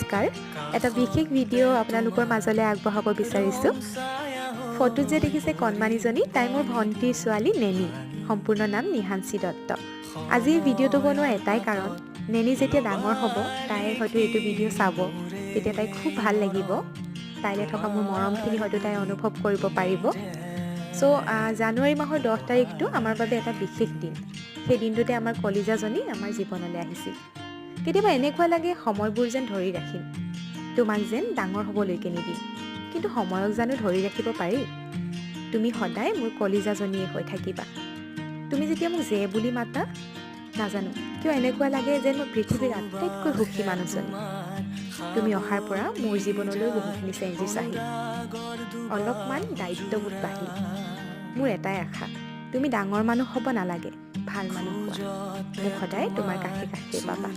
নমস্কাৰ এটা বিশেষ ভিডিঅ' আপোনালোকৰ মাজলৈ আগবঢ়াব বিচাৰিছোঁ ফটোত যে দেখিছে কণমানিজনী তাই মোৰ ভণ্টিৰ ছোৱালী নেনি সম্পূৰ্ণ নাম নিহান্সি দত্ত আজি এই ভিডিঅ'টো বনোৱা এটাই কাৰণ নেনি যেতিয়া ডাঙৰ হ'ব তাই হয়তো এইটো ভিডিঅ' চাব তেতিয়া তাই খুব ভাল লাগিব তাইলে থকা মোৰ মৰমখিনি হয়তো তাই অনুভৱ কৰিব পাৰিব সো জানুৱাৰী মাহৰ 10 তাৰিখটো আমাৰ বাবে এটা বিশেষ দিন সেই দিনটোতে আমাৰ কলিজাজনী আমাৰ জীৱনলৈ আহিছিল কেতিয়াবা এনেকুৱা লাগে সময়বোৰ যেন ধৰি ৰাখিম তোমাক যেন ডাঙৰ হ'বলৈকে নিদিম কিন্তু সময়ক জানো ধৰি ৰাখিব পাৰি তুমি সদায় মোৰ কলিজাজনীয়ে হৈ থাকিবা তুমি যেতিয়া মোক জে বুলি মাতা নাজানো কিয় এনেকুৱা লাগে যেন মই পৃথিৱীৰ আটাইতকৈ সুখী মানুহজনী তুমি অহাৰ পৰা মোৰ জীৱনলৈ বহুখিনি চেঞ্জেছ আহিল অলপমান দায়িত্ববোধ বাঢ়িল মোৰ এটাই আশা তুমি ডাঙৰ মানুহ হ'ব নালাগে ভাল মানুহ হোৱা মোক সদায় তোমাৰ কাষে কাষে পাবা